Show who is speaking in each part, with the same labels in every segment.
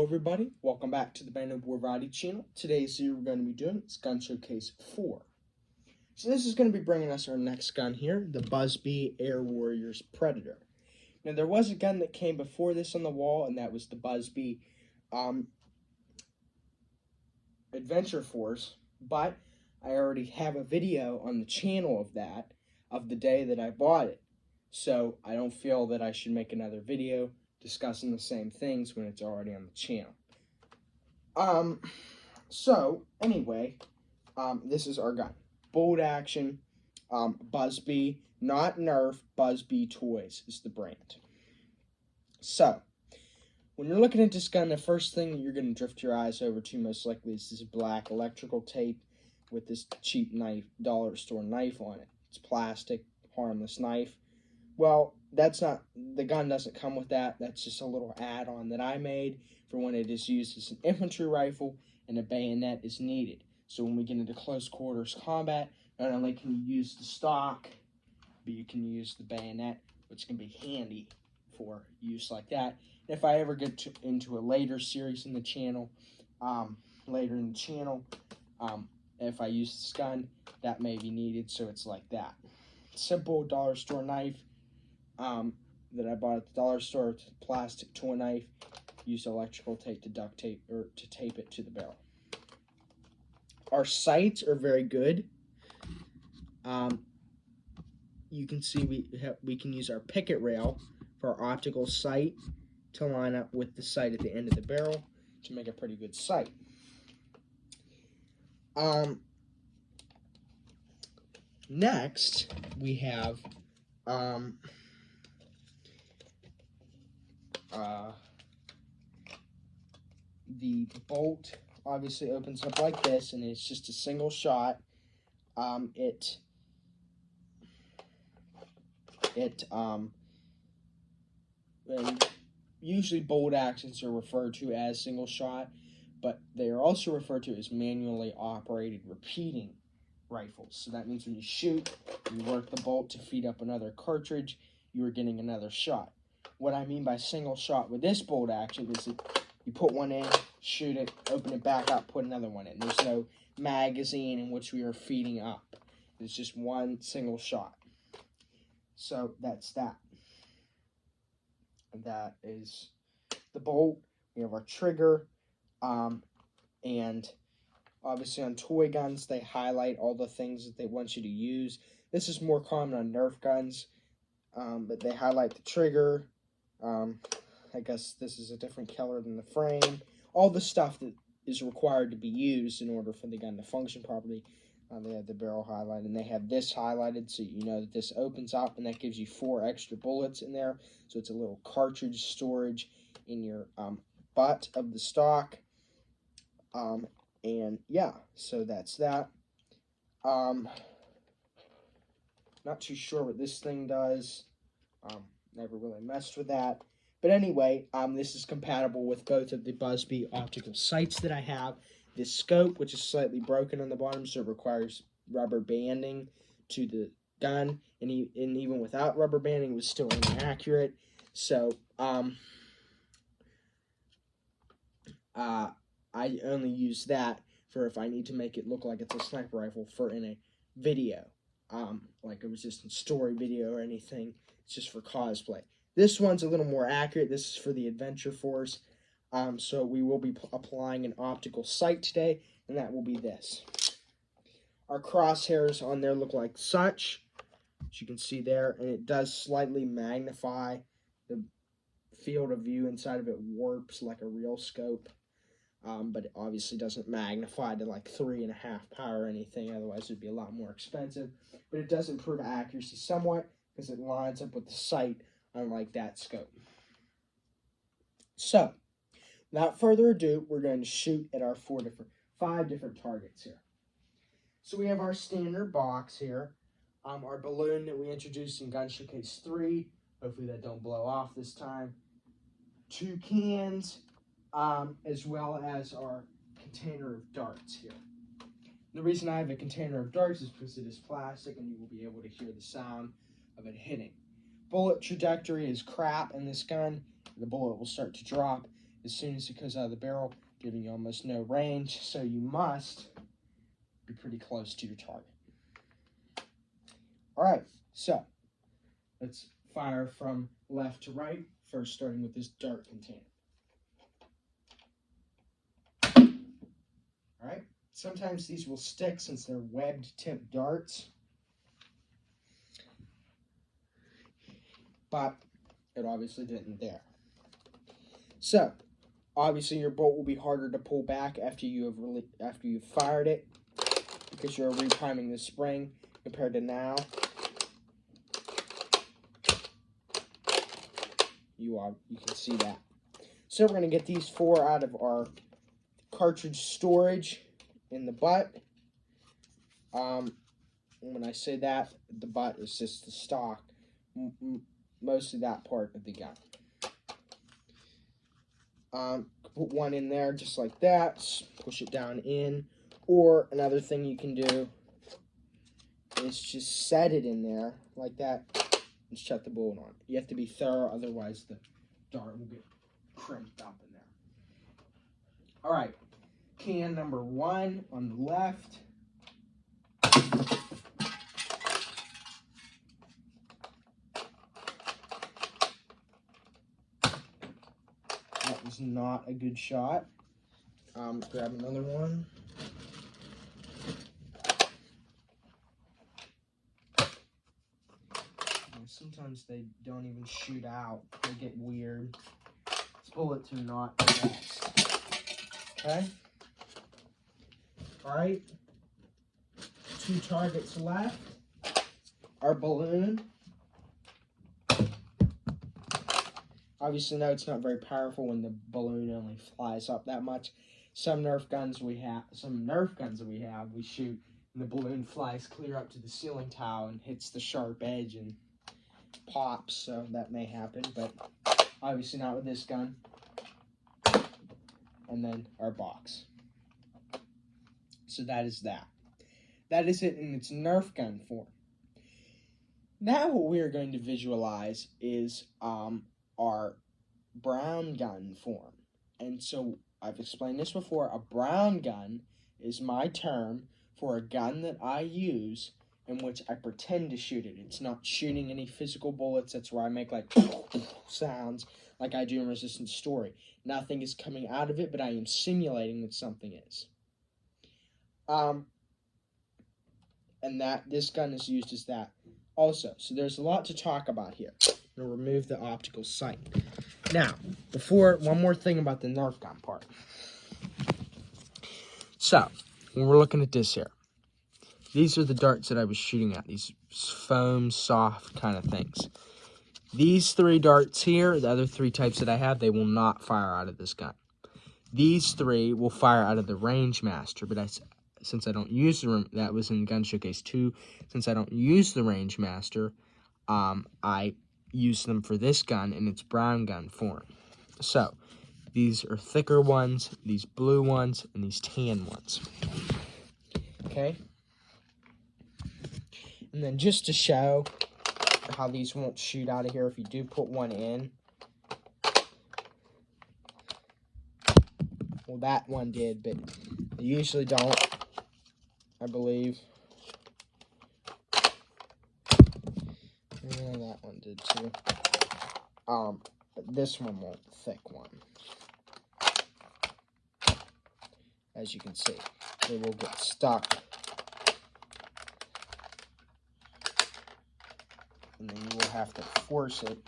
Speaker 1: Hello everybody, welcome back to the Band War Variety channel. Today's series we're going to be doing is Gun Showcase 4. So this is going to be bringing us our next gun here, the Buzz-B Air Warriors Predator. Now there was a gun that came before this on the wall, and that was the Buzz-B Adventure Force, but I already have a video on the channel of that, of the day that I bought it. So I don't feel that I should make another video discussing the same things when it's already on the channel. So anyway, this is our gun. Bolt Action, Buzz-B, not Nerf, Buzz-B Toys is the brand. So, when you're looking at this gun, the first thing you're going to drift your eyes over to most likely is this black electrical tape with this cheap knife, dollar store knife on it. It's plastic, harmless knife. Well, that's not, the gun doesn't come with that. That's just a little add-on that I made for when it is used as an infantry rifle and a bayonet is needed. So when we get into close quarters combat, not only can you use the stock, but you can use the bayonet, which can be handy for use like that. If I ever get into a later series in the channel, if I use this gun, that may be needed, so it's like that. Simple dollar store knife that I bought at the dollar store. It's a plastic toy knife. Use electrical tape to duct tape or to tape it to the barrel. Our sights are very good. You can see we can use our picket rail for our optical sight to line up with the sight at the end of the barrel to make a pretty good sight. Next, we have the bolt obviously opens up like this, and it's just a single shot. And usually bolt actions are referred to as single shot, but they are also referred to as manually operated repeating rifles. So that means when you shoot, you work the bolt to feed up another cartridge, you are getting another shot. What I mean by single shot with this bolt action is that you put one in, shoot it, open it back up, put another one in. There's no magazine in which we are feeding up. It's just one single shot. So that's that. That is the bolt. We have our trigger, and obviously on toy guns, they highlight all the things that they want you to use. This is more common on Nerf guns, but they highlight the trigger. I guess this is a different color than the frame. All the stuff that is required to be used in order for the gun to function properly. They have the barrel highlighted, and they have this highlighted so you know that this opens up, and that gives you 4 extra bullets in there. So it's a little cartridge storage in your butt of the stock. And yeah, so that's that. Not too sure what this thing does. Never really messed with that. But anyway, this is compatible with both of the Buzz-B optical sights that I have. This scope, which is slightly broken on the bottom, so it requires rubber banding to the gun. And even without rubber banding, it was still inaccurate. So, I only use that for if I need to make it look like it's a sniper rifle for in a video. Like a Resistance story video or anything. It's just for cosplay. This one's a little more accurate. This is for the Adventure Force. So we will be applying an optical sight today, and that will be this. Our crosshairs on there look like such, as you can see there, and it does slightly magnify. The field of view inside of it warps like a real scope, but it obviously doesn't magnify to like 3.5 power or anything, otherwise it would be a lot more expensive. But it does improve accuracy somewhat because it lines up with the sight, unlike that scope. So, without further ado, we're going to shoot at our 5 different targets here. So we have our standard box here, our balloon that we introduced in Gun Showcase 3. Hopefully that don't blow off this time. 2 cans, as well as our container of darts here. The reason I have a container of darts is because it is plastic and you will be able to hear the sound of it hitting. Bullet trajectory is crap in this gun. The bullet will start to drop as soon as it goes out of the barrel, giving you almost no range, so you must be pretty close to your target. Alright, so let's fire from left to right, first starting with this dart container. Alright, sometimes these will stick since they're webbed tip darts, but it obviously didn't there. So, obviously your bolt will be harder to pull back after you've fired it, because you're repriming the spring compared to now. You can see that. So we're going to get these 4 out of our cartridge storage in the butt. When I say that, the butt is just the stock, mostly that part of the gun. Put one in there just like that, push it down in, or another thing you can do is just set it in there like that and shut the bullet on. You have to be thorough, otherwise the dart will get crimped up in there. Alright, can number 1 on the left. That was not a good shot. Grab another one. Sometimes they don't even shoot out. They get weird. These bullets are not the best. Okay? Alright. 2 targets left. Our balloon. Obviously, no, it's not very powerful when the balloon only flies up that much. Some Nerf guns that we have, we shoot, and the balloon flies clear up to the ceiling tile and hits the sharp edge and pops, so that may happen, but obviously not with this gun. And then our box. So that is that. That is it in its Nerf gun form. Now what we are going to visualize is our brown gun form. And so I've explained this before. A brown gun is my term for a gun that I use in which I pretend to shoot it. It's not shooting any physical bullets. That's where I make like sounds like I do in Resistance Story. Nothing is coming out of it, but I am simulating that something is. And that this gun is used as that also. So there's a lot to talk about here. I'm going to remove the optical sight. Now, one more thing about the Nerf gun part. So, when we're looking at this here, these are the darts that I was shooting at, these foam, soft kind of things. These 3 darts here, the other 3 types that I have, they will not fire out of this gun. These 3 will fire out of the Rangemaster, but since I don't use that was in Gun Showcase 2, since I don't use the Rangemaster, I use them for this gun in its brown gun form. So, these are thicker ones, these blue ones, and these tan ones. Okay? And then just to show how these won't shoot out of here if you do put one in. Well, that one did, but they usually don't, I believe. And that one did too. But this one won't, thick one. As you can see, they will get stuck. And then you will have to force it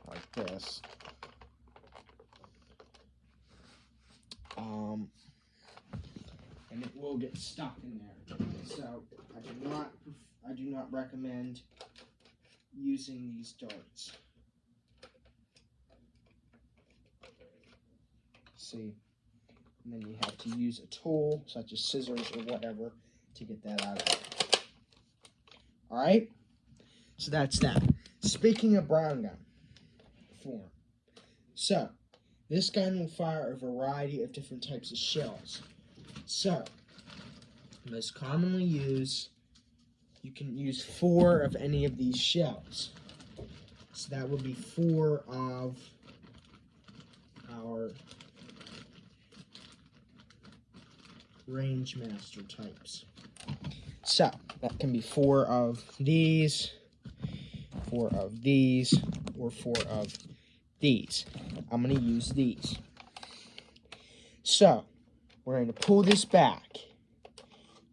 Speaker 1: like this. And it will get stuck in there. So I do not recommend using these darts. See, and then you have to use a tool such as scissors or whatever to get that out of there. All right. So that's that. Speaking of brown gun form, so this gun will fire a variety of different types of shells. So, most commonly used, you can use 4 of any of these shells. So that would be 4 of our Rangemaster types. So, that can be 4 of these, 4 of these, or 4 of these. I'm going to use these. So, we're going to pull this back.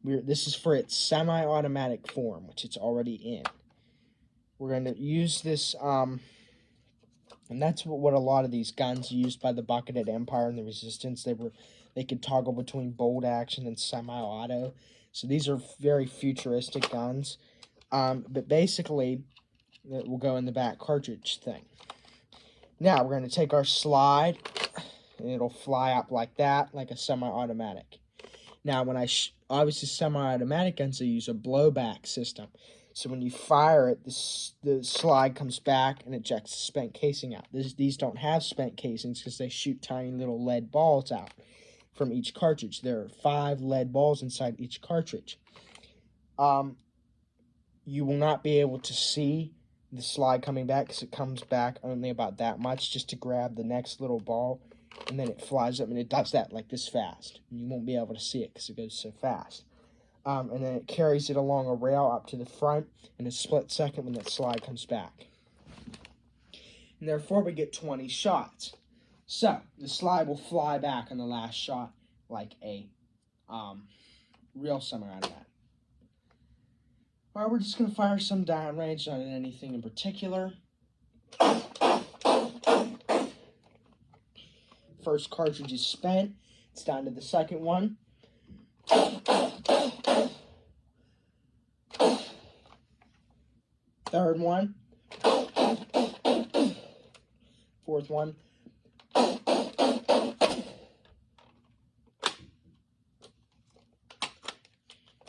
Speaker 1: This is for its semi-automatic form, which it's already in. We're going to use this, and that's what a lot of these guns used by the Bucketed Empire and the Resistance. They could toggle between bolt action and semi-auto. So these are very futuristic guns. But basically, it will go in the back cartridge thing. Now, we're going to take our slide, and it'll fly up like that, like a semi-automatic. Now, when obviously semi-automatic guns, they use a blowback system. So when you fire it, the slide comes back and ejects the spent casing out. These don't have spent casings because they shoot tiny little lead balls out from each cartridge. There are 5 lead balls inside each cartridge. You will not be able to see the slide coming back because it comes back only about that much just to grab the next little ball, and then it flies up and it does that like this fast. And you won't be able to see it because it goes so fast. And then it carries it along a rail up to the front in a split second when that slide comes back. And therefore we get 20 shots. So the slide will fly back on the last shot like a real semi-automatic. Alright, we're just going to fire some downrange, not in anything in particular. First cartridge is spent. It's down to the second one. Third one. Fourth one.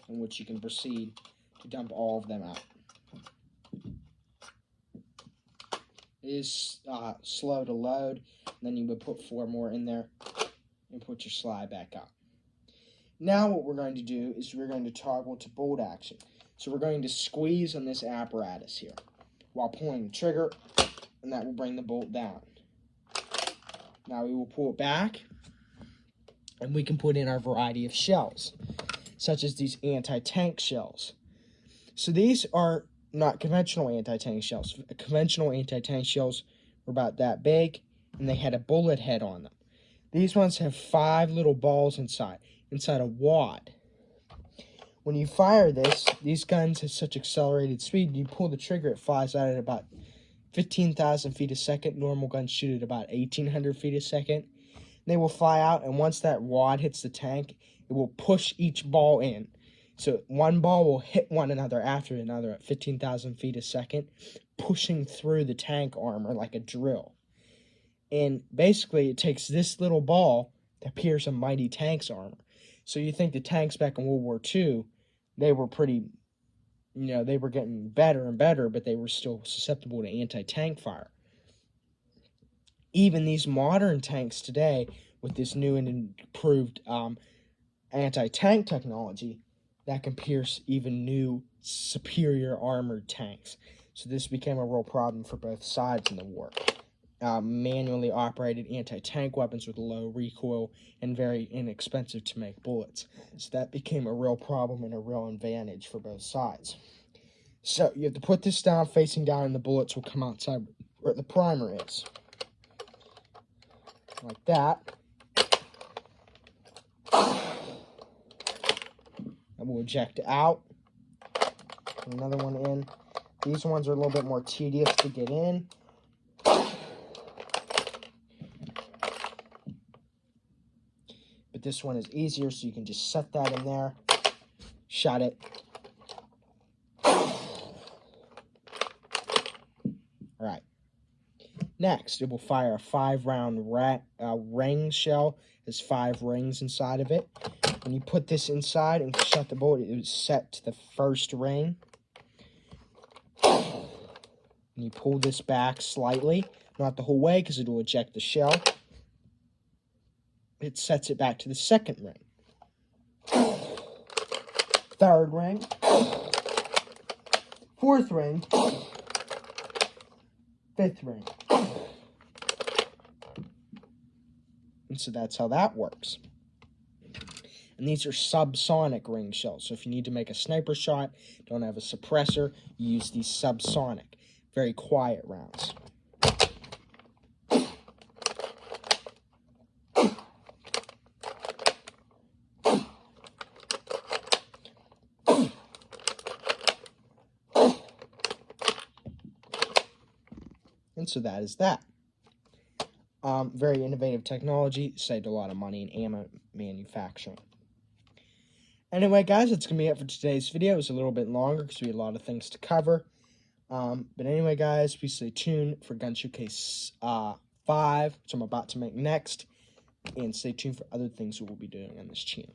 Speaker 1: In which you can proceed to dump all of them out. It is slow to load, and then you would put 4 more in there and put your slide back up. Now what we're going to do is we're going to toggle to bolt action. So we're going to squeeze on this apparatus here while pulling the trigger, and that will bring the bolt down. Now we will pull it back, and we can put in our variety of shells, such as these anti-tank shells. So these are not conventional anti-tank shells. Conventional anti-tank shells were about that big, and they had a bullet head on them. These ones have 5 little balls inside a wad. When you fire these guns have such accelerated speed, you pull the trigger, it flies out at about 15,000 feet a second. Normal guns shoot at about 1,800 feet a second. They will fly out, and once that wad hits the tank, it will push each ball in. So one ball will hit one another after another at 15,000 feet a second, pushing through the tank armor like a drill. And basically, it takes this little ball to pierce a mighty tank's armor. So you think the tanks back in World War II, they were pretty, they were getting better and better, but they were still susceptible to anti-tank fire. Even these modern tanks today, with this new and improved anti-tank technology, that can pierce even new, superior armored tanks. So this became a real problem for both sides in the war. Manually operated anti-tank weapons with low recoil and very inexpensive to make bullets. So that became a real problem and a real advantage for both sides. So you have to put this down facing down, and the bullets will come outside where the primer is. Like that. And we'll eject out. Put another one in. These ones are a little bit more tedious to get in. But this one is easier, so you can just set that in there, shut it. Alright. Next, it will fire a 5-round ring shell. There's 5 rings inside of it. When you put this inside and shut the bullet, it is set to the first ring. And you pull this back slightly, not the whole way because it will eject the shell. It sets it back to the second ring. Third ring. Fourth ring. Fifth ring. And so that's how that works. And these are subsonic ring shells. So if you need to make a sniper shot, don't have a suppressor, you use these subsonic, very quiet rounds. And so that is that. Very innovative technology, saved a lot of money in ammo manufacturing. Anyway, guys, that's going to be it for today's video. It was a little bit longer because we had a lot of things to cover. But anyway, guys, please stay tuned for Gun Showcase 5, which I'm about to make next. And stay tuned for other things we will be doing on this channel.